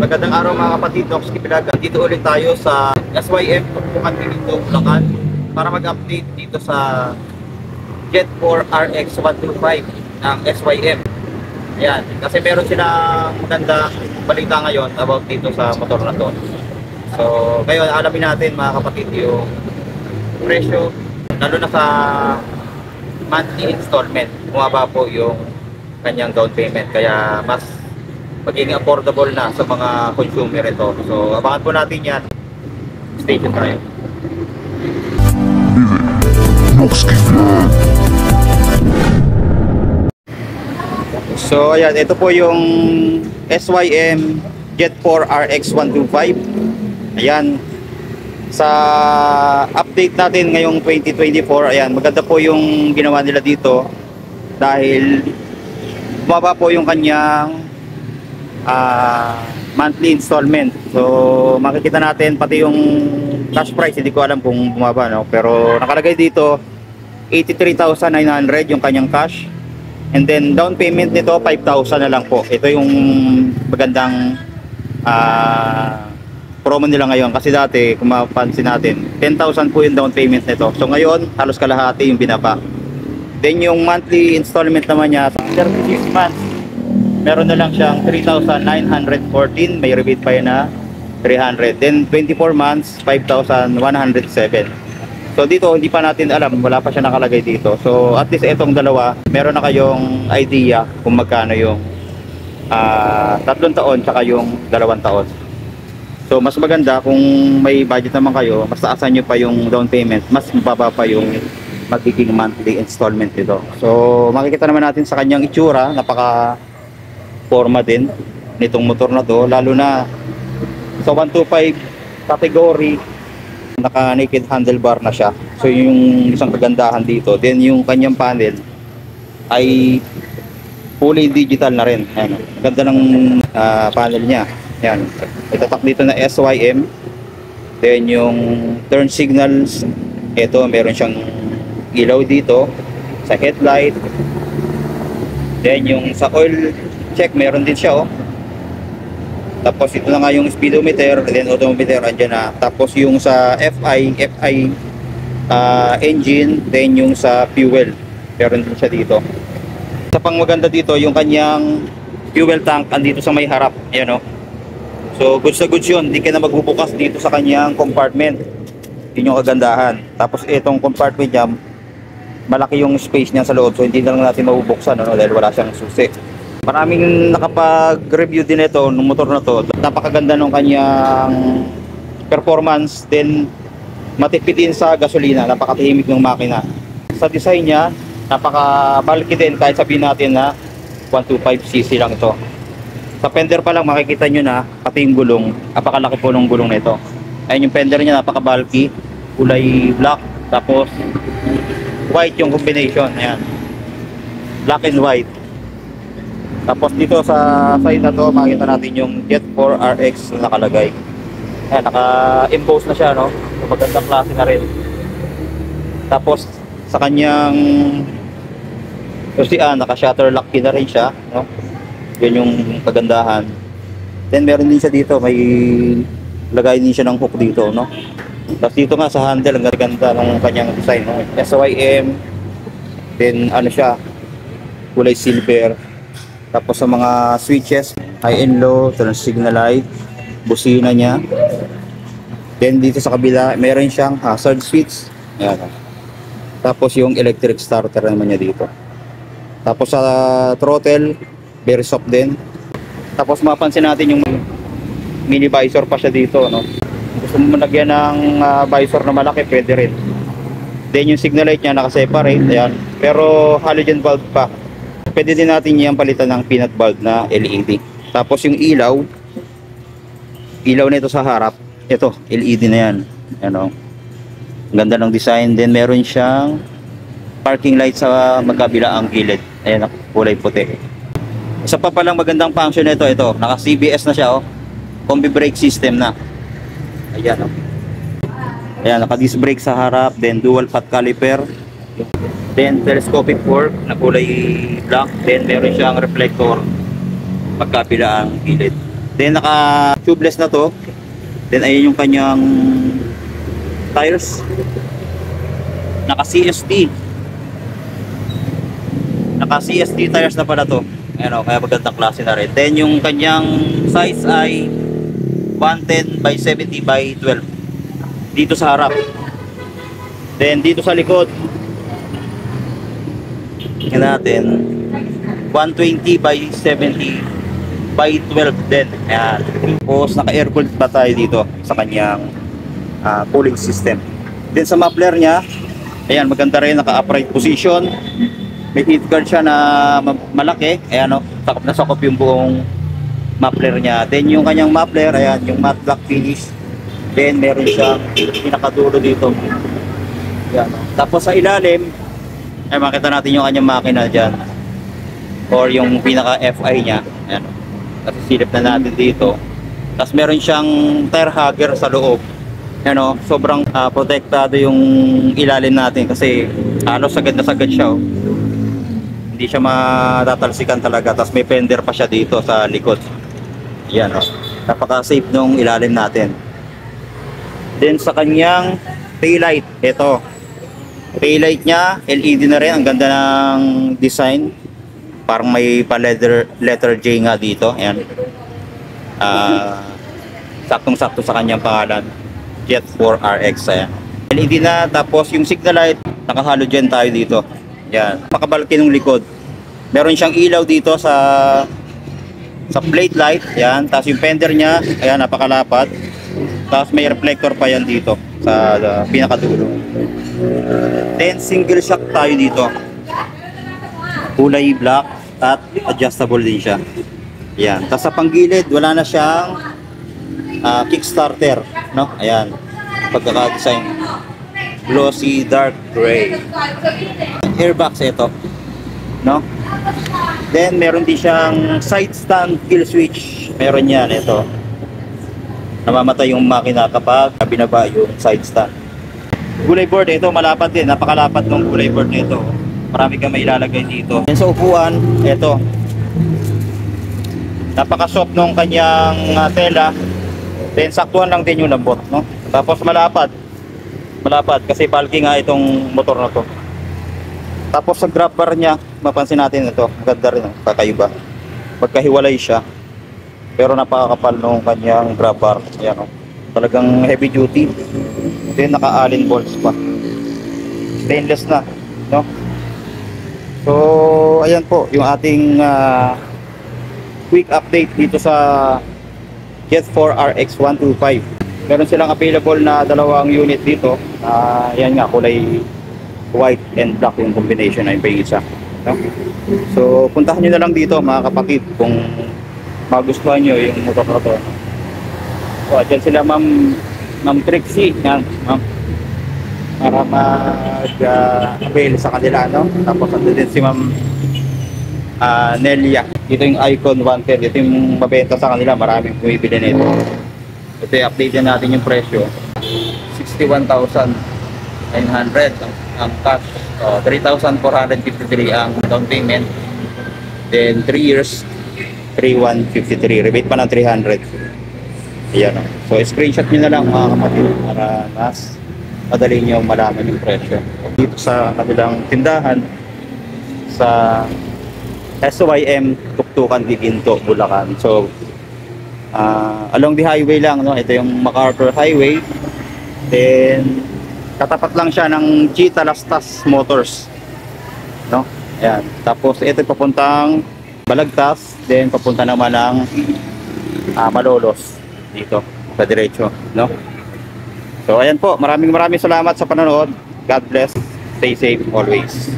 Magandang araw mga kapatid, Nox Kipilag. Dito ulit tayo sa SYM, Pagpukan dito, Bulacan para mag-update dito sa Jet 4 RX 125 ng SYM. Ayan, kasi meron silang maganda balita ngayon about dito sa motor na to. So, ngayon alamin natin mga kapatid yung presyo, lalo na sa monthly installment. Bumaba po yung kanyang down payment, kaya mas magiging affordable na sa mga consumer ito. So, abangan po natin yan. Stay tuned tayo. So, ayan. Ito po yung SYM Jet 4 RX 125. Ayan. Sa update natin ngayong 2024, ayan. Maganda po yung ginawa nila dito dahil bumaba po yung kanyang monthly installment. So makikita natin pati yung cash price, hindi ko alam kung bumaba, no? Pero nakalagay dito 83,900 yung kanyang cash, and then down payment nito 5,000 na lang po. Ito yung magandang promo nila ngayon, kasi dati kung mapansin natin 10,000 po yung down payment nito. So ngayon halos kalahati yung binaba. Then yung monthly installment naman niya 36 months, meron na lang siyang 3,914, may rebate pa yun na 300. Then 24 months, 5,107. So dito hindi pa natin alam, wala pa siya nakalagay dito. So at least itong dalawa, meron na kayong idea kung magkano yung 3 taon tsaka yung 2 taon. So mas maganda kung may budget naman kayo, mas taasan nyo pa yung down payment, mas mababa pa yung magiging monthly installment nito. So makikita naman natin sa kanyang itsura, napaka forma din nitong motor na to, lalo na sa 125 category, naka naked handlebar na siya. So yung isang kagandahan dito. Then yung kanyang panel ay fully digital na rin. Ayan, ganda ng panel niya. Ayan, itatak dito na SYM. Then yung turn signals, ito meron siyang ilaw dito sa headlight. Then yung sa oil check, meron din siya, oh. Tapos ito na nga yung speedometer, then odometer andyan na. Tapos yung sa FI engine, then yung sa fuel, meron din siya dito. Sa pang maganda dito, yung kanyang fuel tank andito sa may harap, ayan, oh. So goods na goods yun, hindi ka na magbubukas dito sa kanyang compartment. Yun yung kagandahan. Tapos itong compartment niya, malaki yung space niya sa loob, so hindi na lang natin mabubuksan, ano, dahil wala siyang susi. Maraming nakapag-review din ito ng motor na to. Napakaganda ng kanyang performance, then matipid din sa gasolina, napakatahimik ng makina. Sa design niya, napaka-bulky din, kahit sabihin natin na 125cc lang ito. Sa fender pa lang makikita nyo na pati yung gulong, napakalaki po ng gulong na ito. Ayun yung fender niya, napaka-bulky, kulay black, tapos white yung combination. Ayan, black and white. Tapos dito sa side na to, makikita natin yung Jet 4 RX na nakalagay. Ayan, naka-impose na siya, no? So, magandang klase na rin. Tapos sa kanyang naka-shutter lock key na rin siya, no? Yun yung kagandahan. Then meron din siya dito, may lagay din siya ng hook dito, no? Tapos dito nga sa handle, ang ganda ng kanyang design, no? SYM. Then ano siya, kulay silver. Tapos sa mga switches, high and low, turn signal light, busina niya. Then dito sa kabila, meron siyang hazard switch. Ayan. Tapos yung electric starter naman niya dito. Tapos sa throttle, very soft din. Tapos mapansin natin yung mini visor pa siya dito, no? Gusto mo lagyan ng visor na malaki, pwede rin. Then yung signal light niya naka-separate, ayan. Pero halogen bulb pa. Pwede din natin yan palitan ng peanut bulb na LED. Tapos yung ilaw nito sa harap, ito, LED na yan. Ano? Ganda ng design. Then meron siyang parking light sa magkabilaang gilid. Ayan, kulay puti. Isa pa palang magandang function nito, ito, naka CBS na siya, oh. Combi brake system na. Ayan, oh. Ayan, naka disc brake sa harap, then dual path caliper. Then telescopic fork na kulay black. Then meron siyang reflector pagkabila ang gilid. Then naka tubeless na to. Then ayun yung kanyang tires. Naka CST. Naka CST tires na pala to. Ayan o, kaya magandang klase na rin. Then yung kanyang size ay 110 by 70 by 12 dito sa harap. Then dito sa likod natin 120 by 70 by 12 din. Ayan. Tapos naka aircooled pa tayo dito sa kanyang cooling system. Then sa muffler niya, ayan, maganda rin, naka upright position. May heat guard siya na malaki. Ayan o, sakop na sakop yung buong muffler niya. Then yung kanyang muffler, ayan, yung matte black finish. Then meron siyang pinakadulo dito. Ayan, o. Tapos sa ilalim, ay makita natin yung kanyang makina dyan. Or yung pinaka FI niya. Ayan o. Tapos silip na natin dito. Tapos meron siyang tire hugger sa loob. Ayan o, sobrang protektado yung ilalim natin kasi halos sagad na sagad siya o. Hindi siya matatalsikan talaga. Tapos may fender pa siya dito sa likod. Yan o. Napaka-safe nung ilalim natin. Then sa kanyang taillight, ito. Taillight niya, LED na rin. Ang ganda ng design. Parang may pa letter J nga dito. Ayan. Saktong-sakto sa kanyang pangalan. Jet 4 RX. Ayan. LED na. Tapos yung signal light, naka-halogen tayo dito. Yan, makabalki ng likod. Meron siyang ilaw dito sa plate light. Yan, tapos yung fender niya, ayan, napakalapat. Tapos may reflector pa yan dito sa pinakadulo. Then single shock tayo dito. Kulay black at adjustable din siya. Yan, tapos sa panggilid, wala na siyang kickstarter, no? Ayan, pagkaka-design. Glossy dark gray. Airbox ito, no? Then meron din siyang side stand kill switch. Meron yan, ito. Namamatay yung makina kapag binaba yung side stand. Gulay board ito, malapat din. Napakalapat ng gulay board nito. Marami kang mailalagay dito. Then sa upuan, ito. Napaka-soft nung kanyang tela. Then saktuhan lang din yung lambot, no? Tapos malapad kasi bulky nga itong motor na to. Tapos sa grab bar niya, mapansin natin ito, maganda rin, kakaiba. Pagkahiwalay siya, pero napakakapal nung kanyang grab bar. Ayan, talagang heavy duty. Then naka-allen bolts pa. Stainless na, no? So, ayan po yung ating quick update dito sa Jet 4 RX 125. Meron silang available na dalawang unit dito. Yan nga, kulay white and black yung combination ay yung isa, no? So puntahan nyo na lang dito mga kapatid kung magustuhan nyo yung motor na to. So dyan sila Ma'am Trixie, yan, ma'am, para mag-avail sa kanila, no? Tapos ando din si Ma'am Nelia. Ito yung Icon 110. Ito yung mabenta sa kanila, maraming bumibili nito. Ito i-update natin yung presyo. 61,900 ang cash. 3,453 ang down payment. Then 3 years 3,153. Rebate pa ng 300. Ayan. So screenshot nyo na lang mga kapatid para mas madali nyo malaman yung presyo. Dito sa kanilang tindahan sa SYM Tuktukan Giginto, Bulacan. So along the highway lang, no? Ito yung MacArthur Highway. Then katapat lang siya ng G Talastas Motors, no? Ayan. Tapos ito papuntang Balagtas, then papunta naman ng Malolos dito sa diretso, no? So ayan po, maraming salamat sa panonood. God bless. Stay safe always.